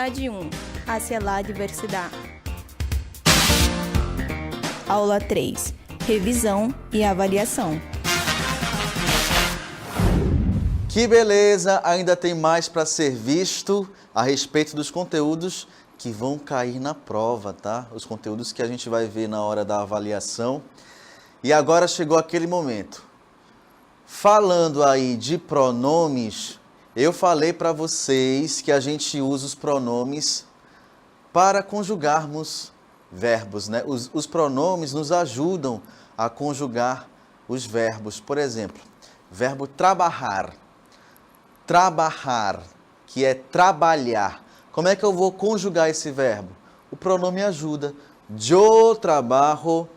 Atividade 1. Hacia la diversidade. Aula 3. Revisão e avaliação. Que beleza! Ainda tem mais para ser visto a respeito dos conteúdos que vão cair na prova, tá? Os conteúdos que a gente vai ver na hora da avaliação. E agora chegou aquele momento. Falando aí de pronomes, eu falei para vocês que a gente usa os pronomes para conjugarmos verbos, né? Os pronomes nos ajudam a conjugar os verbos. Por exemplo, verbo trabalhar. Trabalhar, que é trabalhar. Como é que eu vou conjugar esse verbo? O pronome ajuda. Yo trabajo,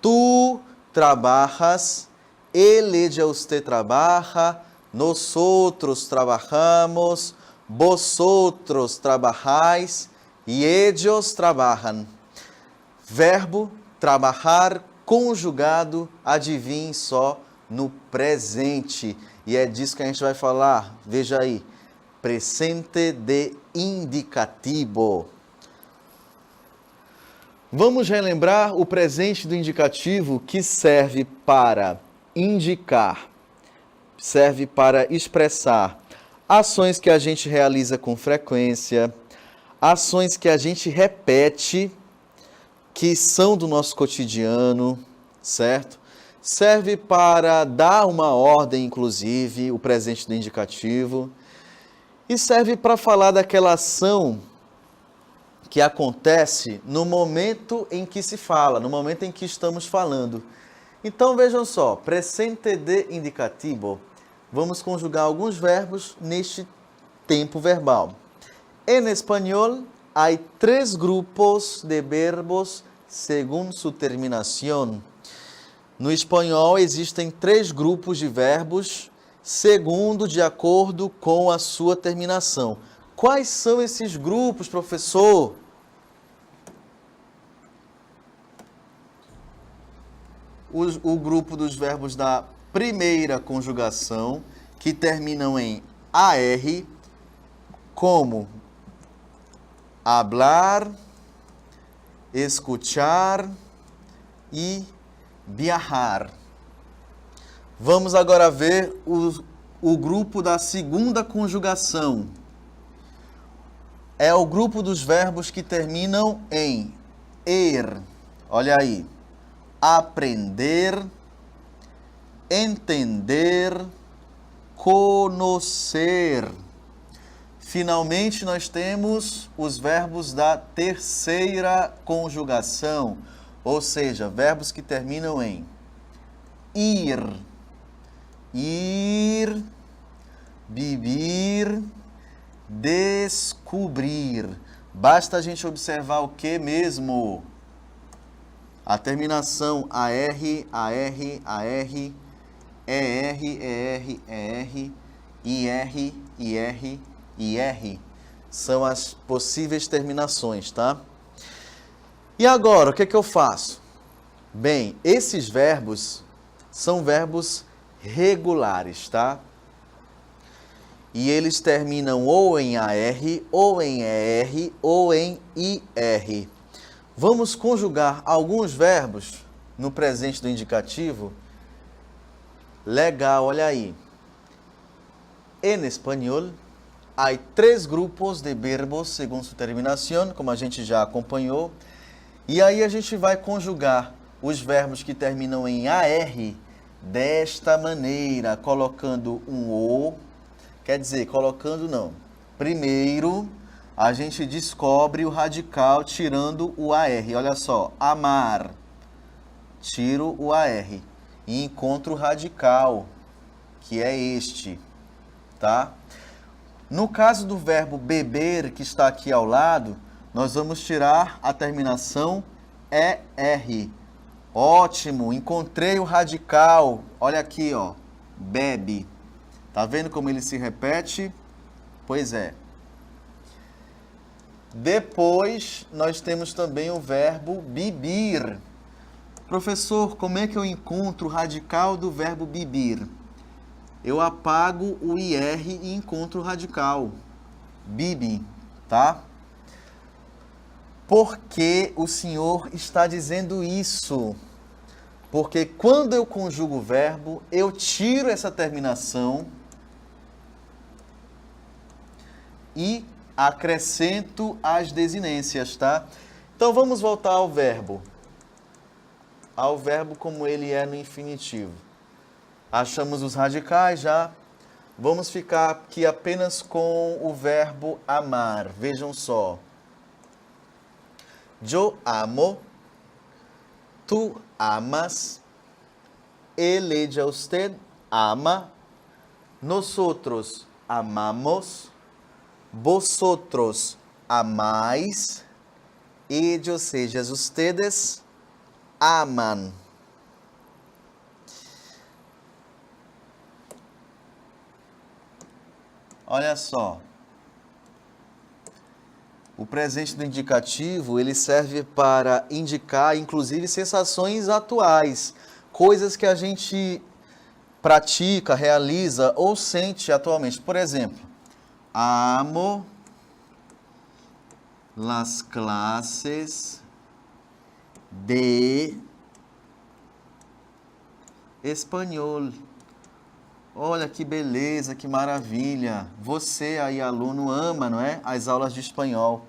tu trabajas, ele de usted trabaja, nosotros trabajamos, vosotros trabajáis e ellos trabajan. Verbo trabalhar conjugado, adivinhe só, no presente. E é disso que a gente vai falar. Veja aí. Presente de indicativo. Vamos relembrar o presente do indicativo que serve para indicar, serve para expressar ações que a gente realiza com frequência, ações que a gente repete, que são do nosso cotidiano, certo? Serve para dar uma ordem, inclusive, o presente do indicativo. E serve para falar daquela ação que acontece no momento em que se fala, no momento em que estamos falando. Então, vejam só, presente de indicativo, vamos conjugar alguns verbos neste tempo verbal. Em espanhol, há 3 grupos de verbos según su terminación. No espanhol, existem 3 grupos de verbos, segundo de acordo com a sua terminação. Quais são esses grupos, professor? O grupo dos verbos da primeira conjugação, que terminam em AR, como hablar, escuchar e viajar. Vamos agora ver o grupo da segunda conjugação. É o grupo dos verbos que terminam em er. Olha aí. Aprender, entender, conhecer. Finalmente, nós temos os verbos da terceira conjugação, ou seja, verbos que terminam em ir, ir, vivir, descobrir. Basta a gente observar o que mesmo? A terminação AR, AR, AR, ER, ER, ER, IR, IR, IR. São as possíveis terminações, tá? E agora, o que é que eu faço? Bem, esses verbos são verbos regulares, tá? E eles terminam ou em AR, ou em ER, ou em IR. Vamos conjugar alguns verbos no presente do indicativo? Legal, olha aí. En espanhol, há 3 grupos de verbos según su terminación, como a gente já acompanhou. E aí a gente vai conjugar os verbos que terminam em AR desta maneira, colocando um O, quer dizer, colocando não. Primeiro, a gente descobre o radical tirando o AR. Olha só, amar, tiro o AR e encontro o radical, que é este, tá? No caso do verbo beber, que está aqui ao lado, nós vamos tirar a terminação ER. Ótimo, encontrei o radical. Olha aqui, ó, bebe. Tá vendo como ele se repete? Pois é. Depois, nós temos também o verbo bibir. Professor, como é que eu encontro o radical do verbo bibir? Eu apago o IR e encontro o radical. Bibi, tá? Por que o Senhor está dizendo isso? Porque quando eu conjugo o verbo, eu tiro essa terminação e acrescento as desinências, tá? Então vamos voltar ao verbo. Ao verbo como ele é no infinitivo. Achamos os radicais já. Vamos ficar aqui apenas com o verbo amar. Vejam só. Yo amo, tú amas, ella, usted ama, nosotros amamos, vosotros amáis, ellos, ellas, ustedes aman. Olha só. O presente do indicativo, ele serve para indicar, inclusive, sensações atuais, coisas que a gente pratica, realiza ou sente atualmente. Por exemplo, amo las clases de espanhol. Olha que beleza, que maravilha. Você aí, aluno, ama, não é? As aulas de espanhol.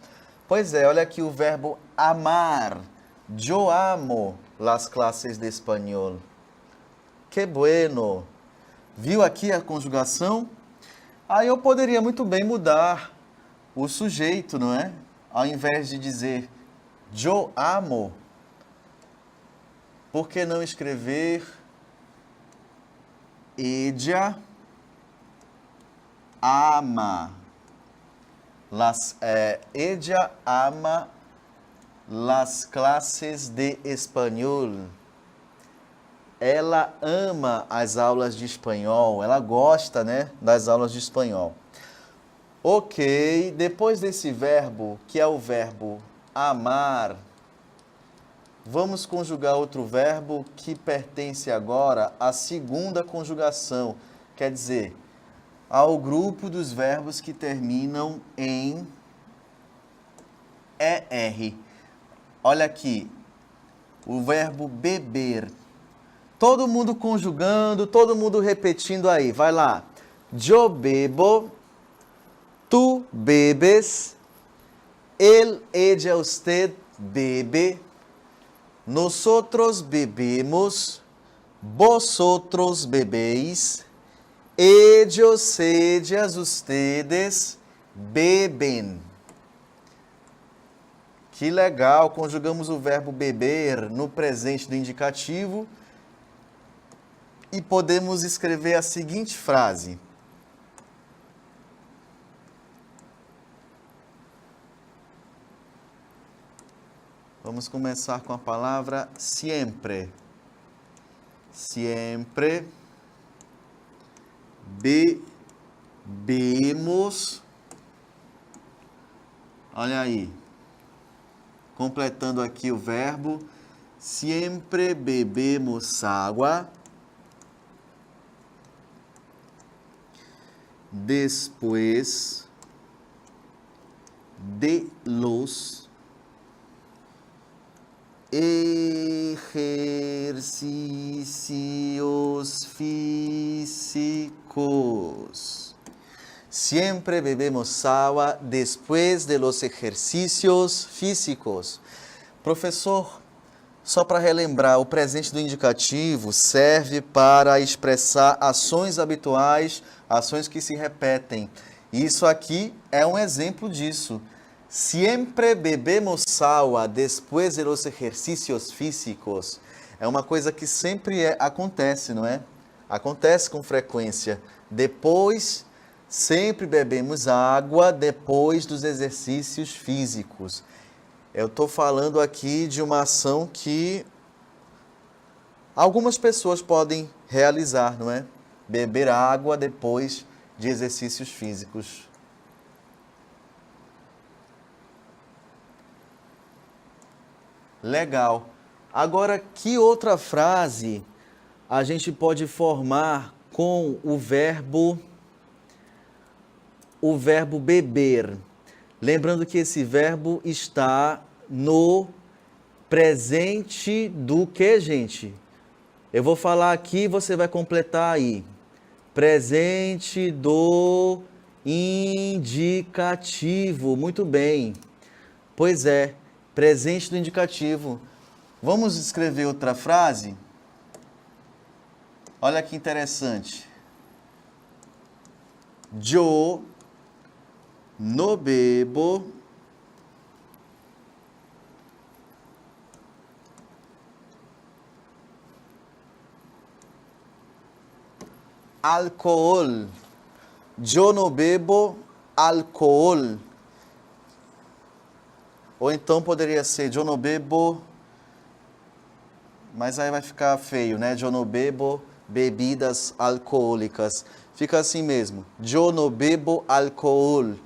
Pois é, olha aqui o verbo amar. Yo amo las clases de espanhol. Que bueno. Viu aqui a conjugação? Aí eu poderia muito bem mudar o sujeito, não é? Ao invés de dizer yo amo, por que não escrever ella ama ella ama las clases de espanhol. Ela ama as aulas de espanhol, ela gosta, né, das aulas de espanhol. Ok, depois desse verbo, que é o verbo amar, vamos conjugar outro verbo que pertence agora à segunda conjugação, quer dizer, ao grupo dos verbos que terminam em ER. Olha aqui, o verbo beber. Todo mundo conjugando, todo mundo repetindo aí, vai lá. Yo bebo, tú bebes, él, ella, usted bebe, nosotros bebemos, vosotros bebéis, ellos, ellas, ustedes bebem. Que legal, conjugamos o verbo beber no presente do indicativo e podemos escrever a seguinte frase. Vamos começar com a palavra siempre. Siempre bebemos. Olha aí. Completando aqui o verbo. Siempre bebemos agua. Después de los ejercicios físicos. Siempre bebemos agua después de los ejercicios físicos. Professor, só para relembrar, o presente do indicativo serve para expressar ações habituais, ações que se repetem. Isso aqui é um exemplo disso. Siempre bebemos agua después de los ejercicios físicos. É uma coisa que sempre acontece, não é? Acontece com frequência. Sempre bebemos água depois dos exercícios físicos. Eu estou falando aqui de uma ação que algumas pessoas podem realizar, não é? Beber água depois de exercícios físicos. Legal. Agora, que outra frase a gente pode formar com o verbo beber? Lembrando que esse verbo está no presente do que, gente? Eu vou falar aqui, você vai completar aí. Presente do indicativo. Muito bem. Pois é, presente do indicativo. Vamos escrever outra frase? Olha que interessante. Yo no bebo álcool. Yo no bebo álcool. Ou então poderia ser yo no bebo, mas aí vai ficar feio, né? Yo no bebo bebidas alcoólicas. Fica assim mesmo. Yo no bebo álcool. O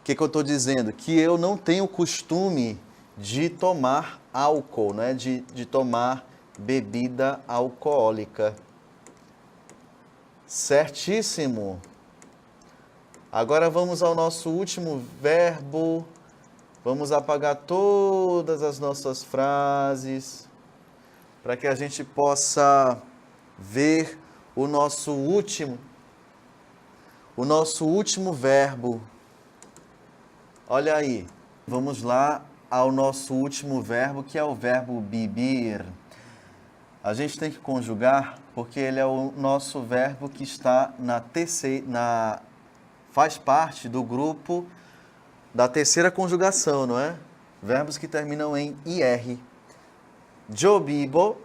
que eu estou dizendo? Que eu não tenho costume de tomar álcool, né? De tomar bebida alcoólica. Certíssimo. Agora vamos ao nosso último verbo. Vamos apagar todas as nossas frases para que a gente possa ver o nosso último verbo. Olha aí. Vamos lá ao nosso último verbo, que é o verbo beber. A gente tem que conjugar porque ele é o nosso verbo que está faz parte do grupo da terceira conjugação, não é? Verbos que terminam em IR. Yo vivo,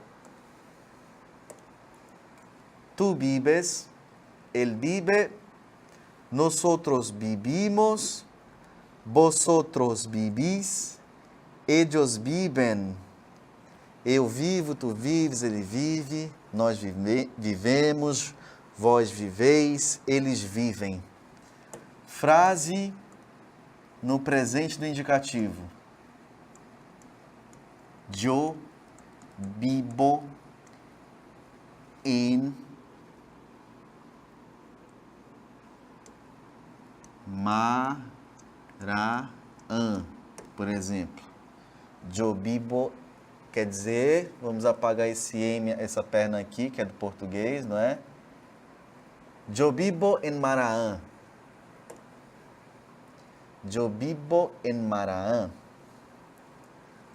tú vives, él vive, nosotros vivimos, vosotros vivís, ellos viven. Eu vivo, tu vives, ele vive, nós vivemos, vós viveis, eles vivem. Frase no presente do indicativo. Yo vivo en Maraã, por exemplo. Yo vivo quer dizer, vamos apagar esse M, essa perna aqui, que é do português, não é? Yo vivo en Maraã. Yo vivo en Maraã.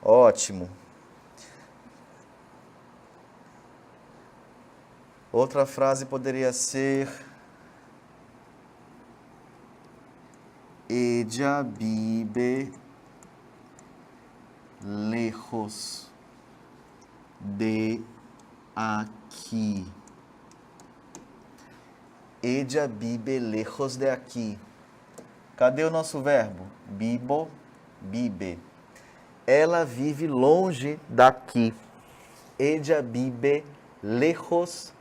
Ótimo. Outra frase poderia ser: ella vive lejos de aqui. Ella vive lejos de aqui. Cadê o nosso verbo? Vivo, vive. Ela vive longe daqui. Ella vive lejos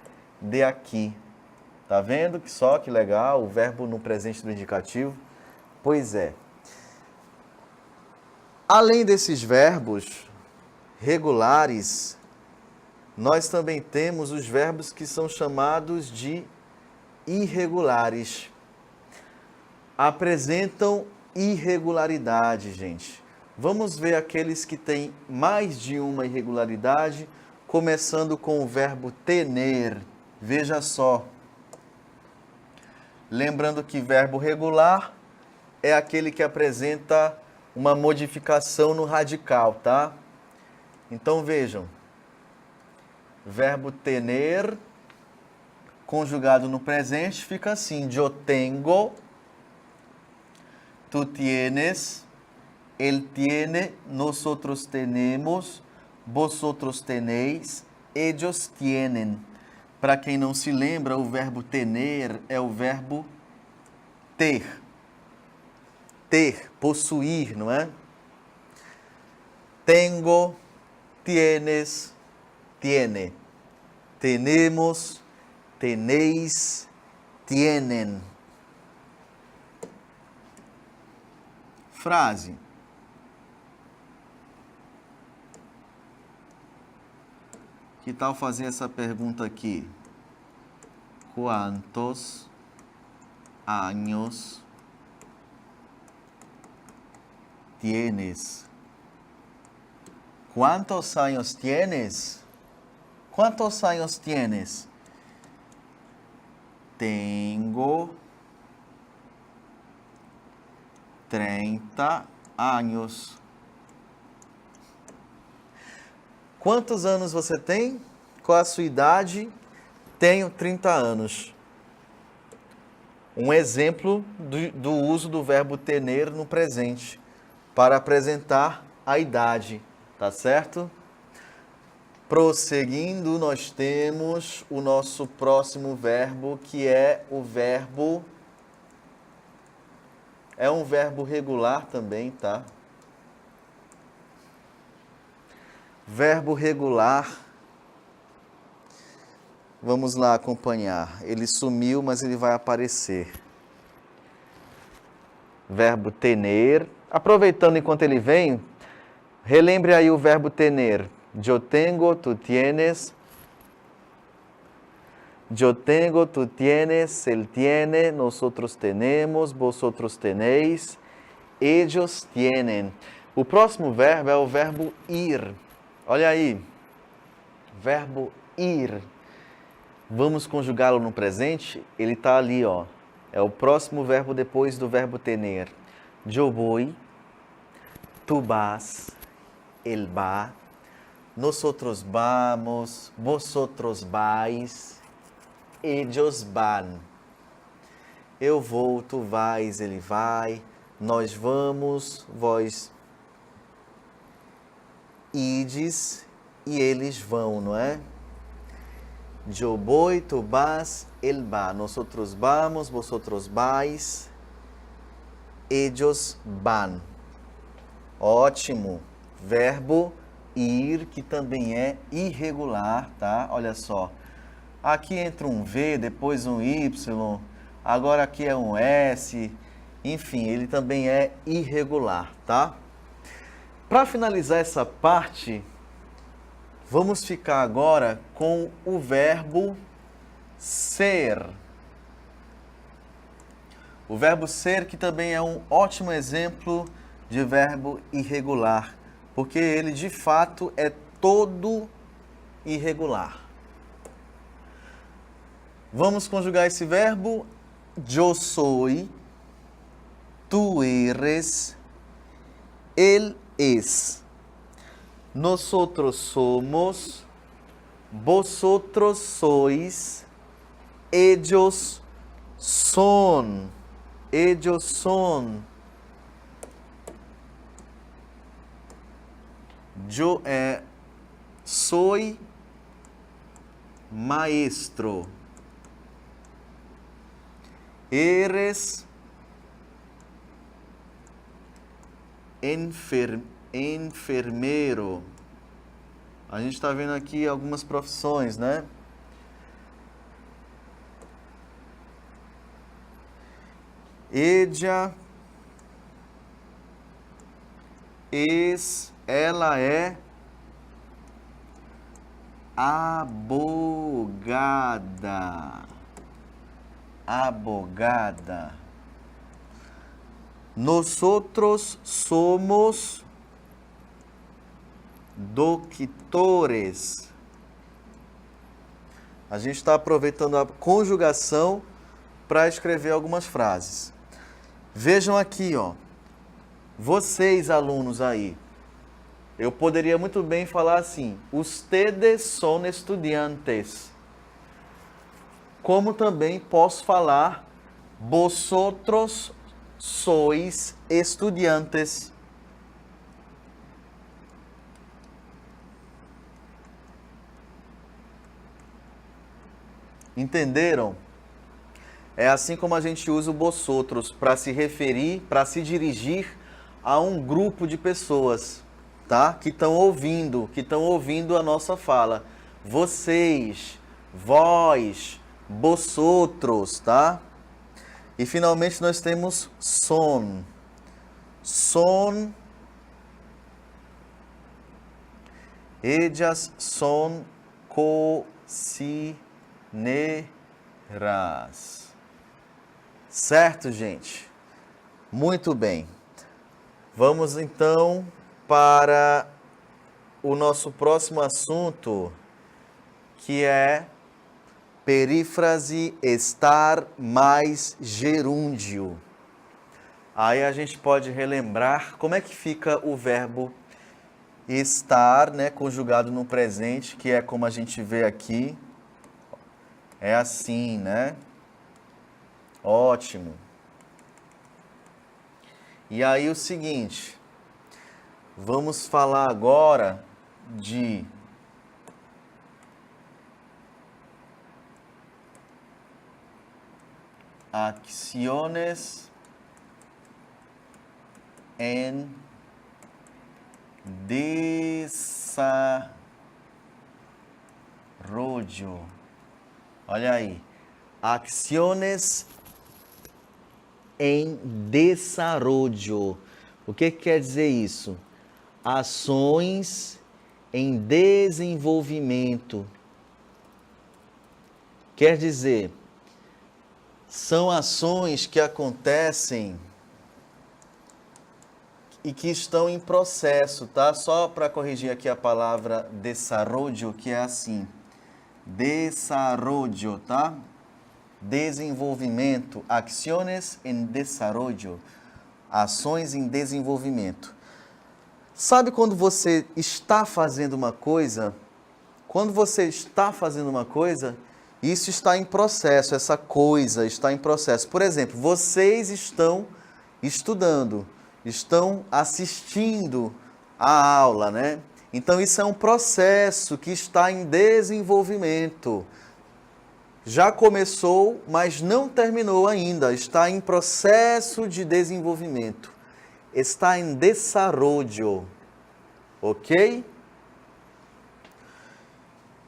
de aqui. Tá vendo que só que legal o verbo no presente do indicativo? Pois é. Além desses verbos regulares, nós também temos os verbos que são chamados de irregulares. Apresentam irregularidade, gente. Vamos ver aqueles que têm mais de uma irregularidade, começando com o verbo tener. Veja só. Lembrando que verbo regular é aquele que apresenta uma modificação no radical, tá? Então vejam. Verbo tener, conjugado no presente, fica assim: yo tengo, tú tienes, él tiene, nosotros tenemos, vosotros tenéis, ellos tienen. Para quem não se lembra, o verbo tener é o verbo ter. Ter, possuir, não é? Tengo, tienes, tiene. Tenemos, tenéis, tienen. Frase. Que tal fazer essa pergunta aqui? Quantos años tienes? ¿Cuántos años tienes? ¿Cuántos años tienes? Tengo 30 anos. Quantos anos você tem? Qual a sua idade? Tenho 30 anos. Um exemplo do uso do verbo tener no presente para apresentar a idade, tá certo? Prosseguindo, nós temos o nosso próximo verbo, que é o verbo... É um verbo regular também, tá? Verbo regular. Vamos lá acompanhar. Ele sumiu, mas ele vai aparecer. Verbo tener. Aproveitando enquanto ele vem, relembre aí o verbo tener. Yo tengo, tú tienes. Yo tengo, tú tienes, él tiene, nosotros tenemos, vosotros tenéis, ellos tienen. O próximo verbo é o verbo ir. Olha aí. Verbo ir. Vamos conjugá-lo no presente? Ele está ali, ó. É o próximo verbo depois do verbo tener. Yo voy, tú vas, él va, nosotros vamos, vosotros vais, ellos van. Eu vou, tu vais, ele vai, nós vamos, vós ides e eles vão, não é? Yo voy, tu vas, él va. Nosotros vamos, vosotros vais, ellos van. Ótimo. Verbo ir, que também é irregular, tá? Olha só. Aqui entra um V, depois um Y, agora aqui é um S. Enfim, ele também é irregular, tá? Para finalizar essa parte, vamos ficar agora com o verbo ser. O verbo ser, que também é um ótimo exemplo de verbo irregular, porque ele de fato é todo irregular. Vamos conjugar esse verbo. Yo soy, tú eres, él es. Nosotros somos, vosotros sois, ellos son. Ellos son. Yo soy maestro. Eres enfermeiro. A gente está vendo aqui algumas profissões, né? Ella ela é abogada. Abogada. Nosotros somos doutores. A gente está aproveitando a conjugação para escrever algumas frases. Vejam aqui, ó. Vocês, alunos aí, eu poderia muito bem falar assim: ustedes son estudiantes. Como também posso falar: vosotros sois estudiantes. Entenderam? É assim como a gente usa o vosotros para se referir, para se dirigir a um grupo de pessoas, tá? Que estão ouvindo a nossa fala. Vocês, vós, vosotros, tá? E finalmente nós temos son. Son. Ellas son cocineras. Certo, gente? Muito bem. Vamos então para o nosso próximo assunto, que é perífrase estar mais gerúndio. Aí a gente pode relembrar como é que fica o verbo estar, né, conjugado no presente, que é como a gente vê aqui. É assim, né? Ótimo. E aí o seguinte, vamos falar agora de acciones en desarrollo. Olha aí, acciones em desarrollo. O que quer dizer isso? Ações em desenvolvimento. Quer dizer, são ações que acontecem e que estão em processo, tá? Só para corrigir aqui a palavra desarrollo, que é assim. Desarrollo, tá? Desenvolvimento. Acciones en desarrollo. Ações em desenvolvimento. Sabe quando você está fazendo uma coisa? Quando você está fazendo uma coisa, isso está em processo, essa coisa está em processo. Por exemplo, vocês estão estudando, estão assistindo a aula, né? Então isso é um processo que está em desenvolvimento. Já começou, mas não terminou ainda, está em processo de desenvolvimento. Está em desarrollo, ok?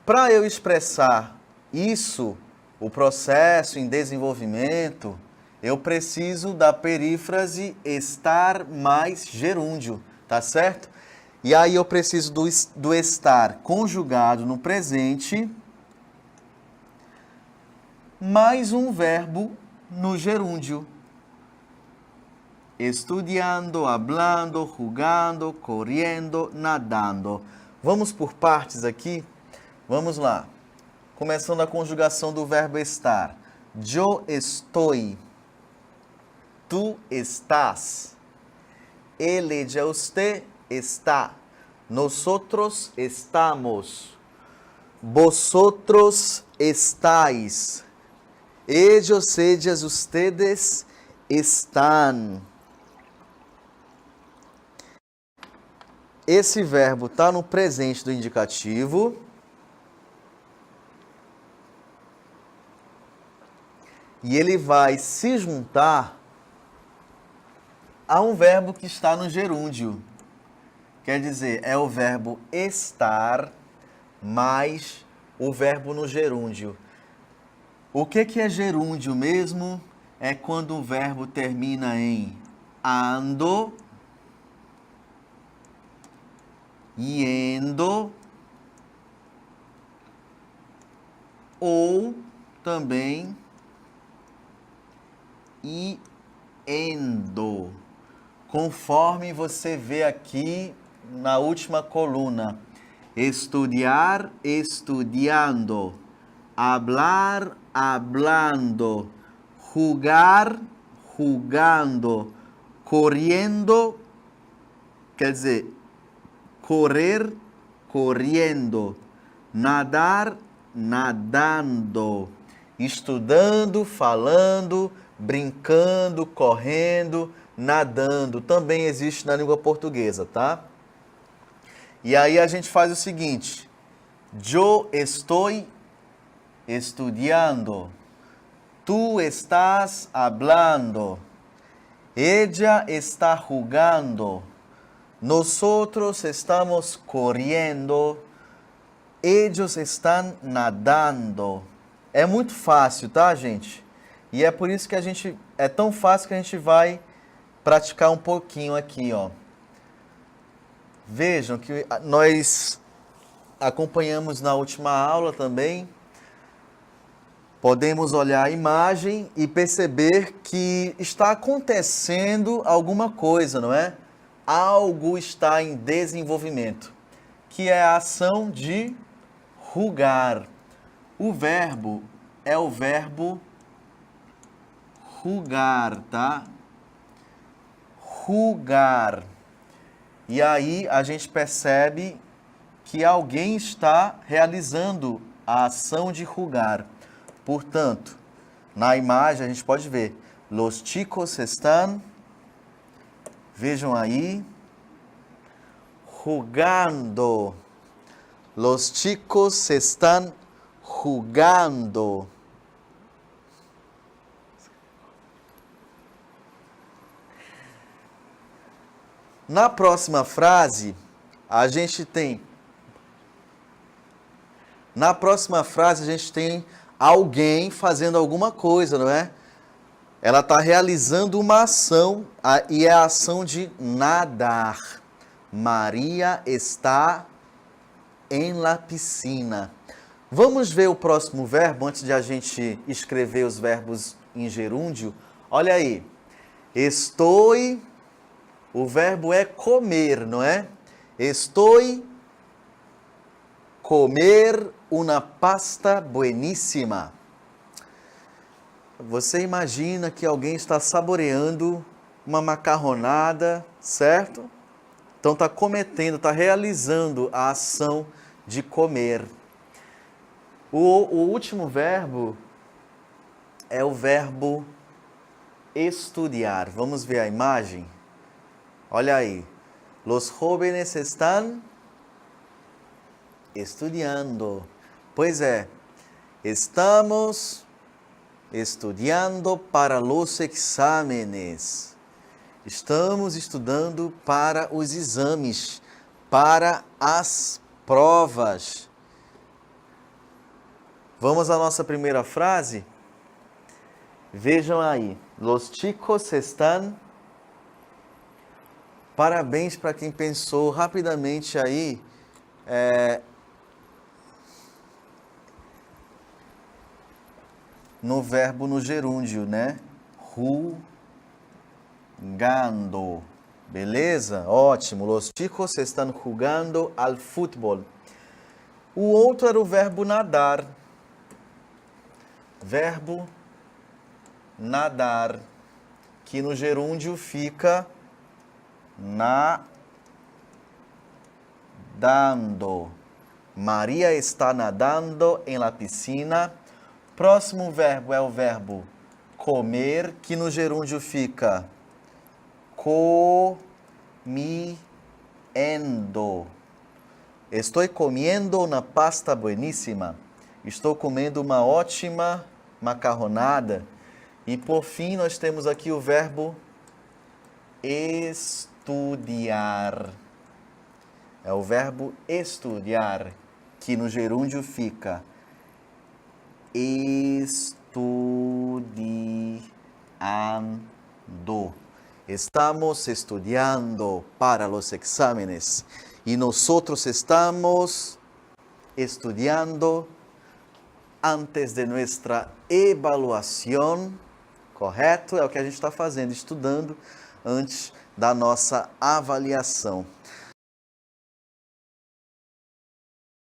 Para eu expressar isso, o processo em desenvolvimento, eu preciso da perífrase estar mais gerúndio, tá certo? E aí eu preciso do estar conjugado no presente, mais um verbo no gerúndio. Estudiando, hablando, jugando, correndo, nadando. Vamos por partes aqui? Vamos lá. Começando a conjugação do verbo estar. Yo estoy. Tu estás. Ele, ella, usted está. Nosotros estamos. Vosotros estáis. Ellos, ellas, ustedes están. Esse verbo está no presente do indicativo. E ele vai se juntar a um verbo que está no gerúndio. Quer dizer, é o verbo estar mais o verbo no gerúndio. O que é gerúndio mesmo? É quando o verbo termina em ando, yendo ou também iendo, conforme você vê aqui na última coluna. Estudiar, estudiando. Hablar, hablando. Jugar, jugando. Corriendo, quer dizer, correr, corriendo. Nadar, nadando. Estudando, falando, brincando, correndo, nadando. Também existe na língua portuguesa, tá? E aí a gente faz o seguinte. Yo estoy estudiando. Tu estás hablando. Ella está jugando. Nosotros estamos corriendo. Ellos están nadando. É muito fácil, tá, gente? E é por isso que é tão fácil que a gente vai praticar um pouquinho aqui, ó. Vejam que nós acompanhamos na última aula também. Podemos olhar a imagem e perceber que está acontecendo alguma coisa, não é? Algo está em desenvolvimento. que é a ação de rugar. O verbo é o verbo rugar, tá? Rugar. E aí a gente percebe que alguém está realizando a ação de rugar. Portanto, na imagem a gente pode ver, los chicos están, vejam aí, jugando. Los chicos están jugando. Na próxima frase, a gente tem alguém fazendo alguma coisa, não é? Ela está realizando uma ação e é a ação de nadar. Maria está em la piscina. Vamos ver o próximo verbo antes de a gente escrever os verbos em gerúndio. Olha aí. Estou. O verbo é comer, não é? Estou comer uma pasta bueníssima. Você imagina que alguém está saboreando uma macarronada, certo? Então está cometendo, está realizando a ação de comer. O último verbo é o verbo estudiar. Vamos ver a imagem? Olha aí. Los jóvenes están estudiando. Pois é, estamos estudiando para los exámenes. Estamos estudando para os exames, para as provas. Vamos à nossa primeira frase? Vejam aí. Los chicos están. Parabéns para quem pensou rapidamente aí. No verbo no gerúndio, né? Jugando. Beleza? Ótimo. Los chicos están jugando al fútbol. O outro era o verbo nadar. Verbo nadar, que no gerúndio fica nadando. Maria está nadando em la piscina. Próximo verbo é o verbo comer, que no gerúndio fica comiendo. Estou comendo uma pasta bueníssima. Estou comendo uma ótima macarronada. E por fim nós temos aqui o verbo estudar. É o verbo estudar, que no gerúndio fica estudiando. Estamos estudiando para los exámenes. E nosotros estamos estudiando antes de nuestra evaluación. Correto? É o que a gente está fazendo, estudando antes da nossa avaliação.